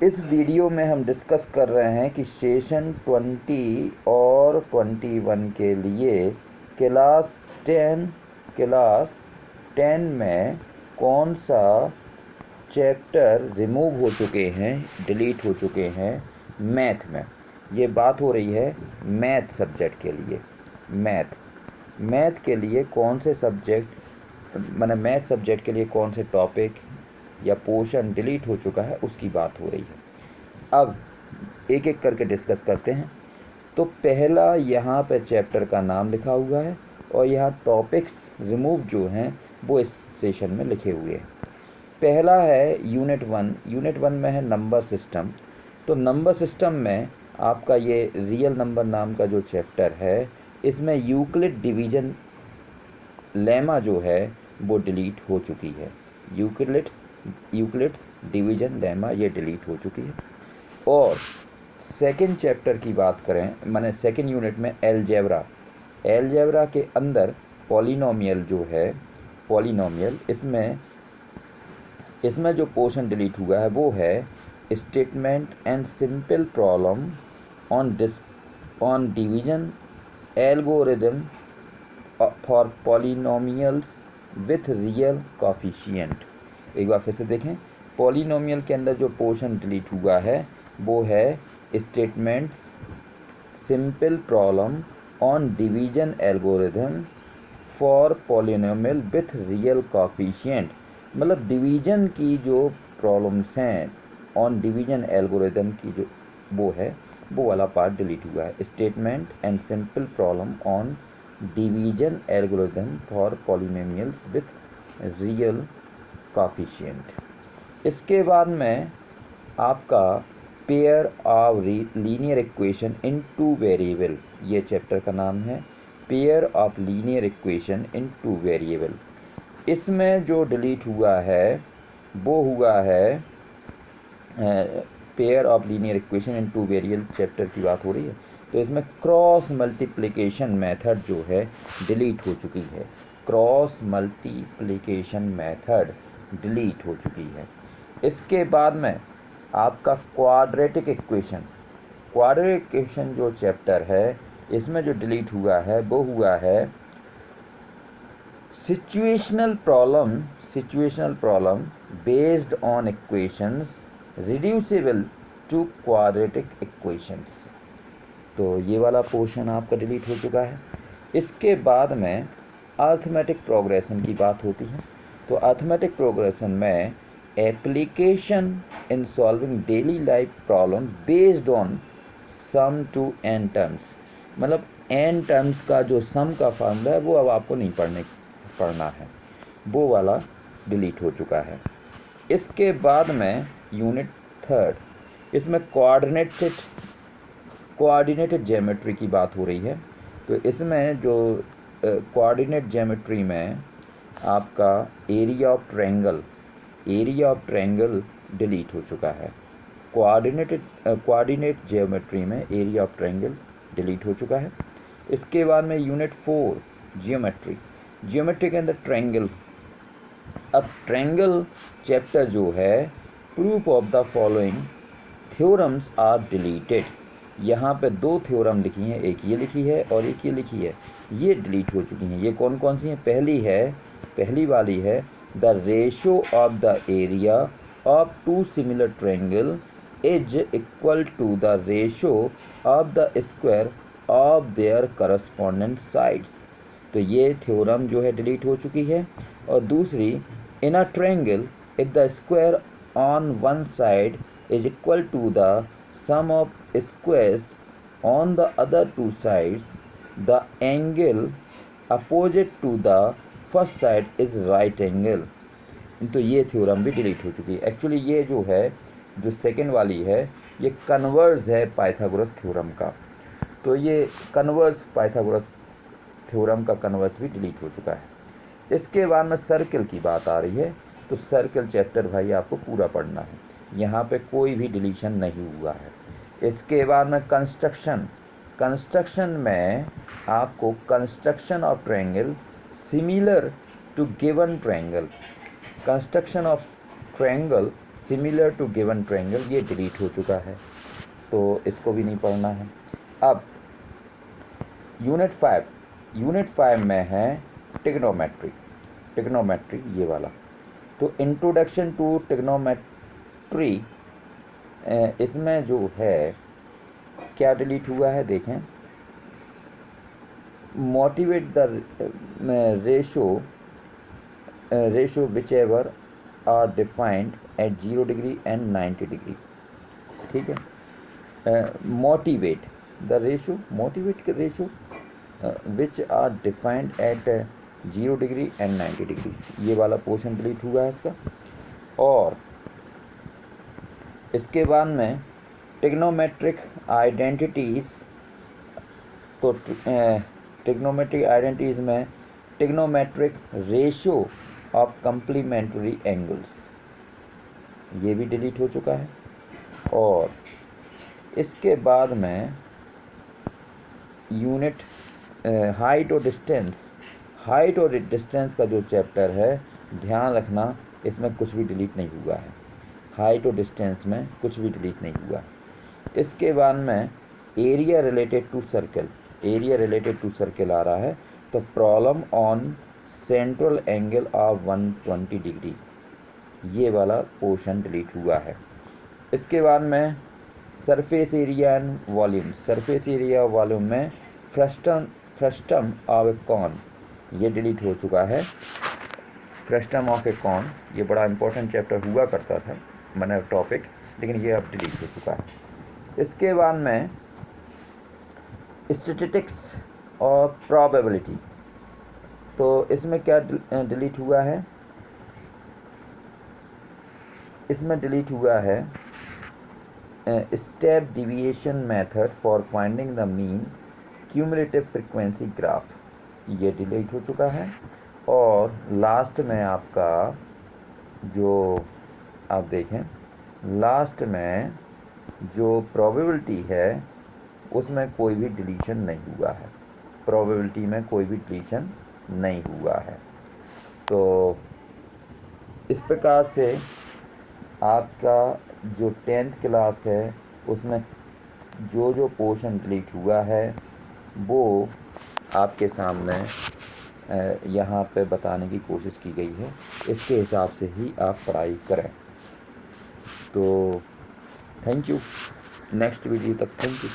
इस वीडियो में हम डिस्कस कर रहे हैं कि सेशन 20 और 21 के लिए क्लास 10 में कौन सा चैप्टर रिमूव हो चुके हैं, डिलीट हो चुके हैं मैथ में। ये बात हो रही है मैथ सब्जेक्ट के लिए। मैथ के लिए कौन से सब्जेक्ट, मैंने मैथ सब्जेक्ट के लिए कौन से टॉपिक या पोर्शन डिलीट हो चुका है उसकी बात हो रही है। अब एक एक करके डिस्कस करते हैं। तो पहला यहाँ पे चैप्टर का नाम लिखा हुआ है और यहाँ टॉपिक्स रिमूव जो हैं वो इस सेशन में लिखे हुए हैं। पहला है यूनिट 1। यूनिट 1 में है नंबर सिस्टम। तो नंबर सिस्टम में आपका ये रियल नंबर नाम का जो चैप्टर है, इसमें यूक्लिड डिवीजन लेमा जो है वो डिलीट हो चुकी है। यूक्लिड्स डिवीजन लेमा ये डिलीट हो चुकी है। और सेकंड चैप्टर की बात करें, माने सेकंड यूनिट में एलजेब्रा के अंदर पॉलिनोमियल जो है, पॉलिनोमियल इसमें जो पोर्शन डिलीट हुआ है वो है statement and simple problem on division algorithm for polynomials with real coefficient. एक बार फिर से देखें, पॉलिनोमियल के अंदर जो पोर्शन डिलीट हुआ है वो है statements simple problem on division algorithm for polynomial with real coefficient. मतलब डिवीजन की जो प्रॉब्लम्स हैं ऑन डिवीजन एल्गोरिदम की जो वो है, वो वाला पार्ट डिलीट हुआ है। Statement and simple problem on division algorithm for polynomials with real coefficient. इसके बाद में आपका pair of linear equation in two variable, ये चैप्टर का नाम है pair of linear equation in two variable. इसमें जो डिलीट हुआ है वो हुआ है pair of linear equation in two variable chapter की बात हो रही है। तो इसमें क्रॉस मल्टीप्लिकेशन मेथड जो है डिलीट हो चुकी है। क्रॉस मल्टीप्लिकेशन मेथड डिलीट हो चुकी है। इसके बाद में आपका क्वाड्रेटिक इक्वेशन जो चैप्टर है, इसमें जो डिलीट हुआ है वो हुआ है situational problem based on equations reducible to quadratic equations. तो ये वाला पोर्शन आपका डिलीट हो चुका है। इसके बाद में अर्थमेटिक प्रोग्रेशन की बात होती है। तो अर्थमेटिक प्रोग्रेशन में application in solving daily life problem based on sum to N terms. मतलब एन टर्म्स का जो सम का फार्मूला है वो अब आपको नहीं पढ़ना है, वो वाला डिलीट हो चुका है। इसके बाद में यूनिट 3, इसमें कोऑर्डिनेटेड ज्योमेट्री की बात हो रही है। तो इसमें जो कोऑर्डिनेट ज्योमेट्री में आपका एरिया ऑफ ट्रायंगल डिलीट हो चुका है। कोऑर्डिनेट ज्योमेट्री में एरिया ऑफ ट्रायंगल डिलीट हो चुका है। इसके बाद में यूनिट 4 ज्योमेट्री के अंदर ट्रायंगल। अब ट्रायंगल चैप्टर जो है proof of the following theorems are deleted. यहाँ पे 2 थ्योरम लिखी हैं, एक ये लिखी है और एक ये लिखी है, ये डिलीट हो चुकी हैं। ये कौन कौन सी हैं? पहली वाली है the ratio of the area of two similar triangle is equal to the ratio of the square of their corresponding sides. तो ये थ्योरम जो है डिलीट हो चुकी है। और दूसरी, in a triangle if the square on one side is equal to the sum of squares on the other two sides, the angle opposite to the first side is right angle। तो ये theorem भी delete हो चुकी है। Actually ये जो है, जो सेकेंड वाली है, ये कन्वर्स है पाइथागोरस थ्योरम का। तो ये पाइथागोरस थ्योरम का कन्वर्स भी डिलीट हो चुका है। इसके बाद में सर्किल की बात आ रही है। तो सर्किल चैप्टर भाई आपको पूरा पढ़ना है, यहाँ पे कोई भी डिलीशन नहीं हुआ है। इसके बाद में कंस्ट्रक्शन में आपको construction of triangle similar to given triangle. Construction of triangle similar to given triangle, ये डिलीट हो चुका है, तो इसको भी नहीं पढ़ना है। अब यूनिट 5 में है टिग्नोमेट्री ये वाला। तो इंट्रोडक्शन टू टिग्नोमेट्री, इसमें जो है क्या डिलीट हुआ है देखें। Motivate the ratio whichever are defined at 0 degree and 90 degree, ठीक है। Motivate the ratio which are defined at 0 degree and 90 degree, ये वाला पोर्शन डिलीट हुआ है इसका। और इसके बाद में ट्रिग्नोमेट्रिक आइडेंटिटीज़, तो ट्रिग्नोमेट्रिक आइडेंटिटीज़ में trigonometric ratio of complementary angles, ये भी डिलीट हो चुका है। और इसके बाद में यूनिट हाइट और डिस्टेंस का जो चैप्टर है, ध्यान रखना इसमें कुछ भी डिलीट नहीं हुआ है, हाइट और डिस्टेंस में कुछ भी डिलीट नहीं हुआ। इसके बाद में एरिया रिलेटेड टू सर्कल आ रहा है, तो problem on central angle of 120 degree, ये वाला पोर्शन डिलीट हुआ है। इसके बाद में सरफेस एरिया एंड वॉल्यूम में फ्रस्टम ऑफ ए कॉन, ये डिलीट हो चुका है। फ्रस्टम ऑफ ए कॉन ये बड़ा इंपॉर्टेंट चैप्टर हुआ करता था, मैंने टॉपिक, लेकिन ये अब डिलीट हो चुका है। इसके बाद में स्टैटिस्टिक्स और प्रोबेबिलिटी, तो इसमें क्या डिलीट हुआ है, इसमें डिलीट हुआ है step deviation method for finding the mean cumulative frequency graph, ये डिलीट हो चुका है। और लास्ट में आपका जो आप देखें, लास्ट में जो प्रोबेबिलिटी है उसमें कोई भी डिलीशन नहीं हुआ है, प्रोबेबिलिटी में कोई भी डिलीशन नहीं हुआ है। तो इस प्रकार से आपका जो 10th क्लास है उसमें जो पोर्शन डिलीट हुआ है वो आपके सामने यहाँ पे बताने की कोशिश की गई है, इसके हिसाब से ही आप पढ़ाई करें। तो थैंक यू, नेक्स्ट वीडियो तक थैंक यू।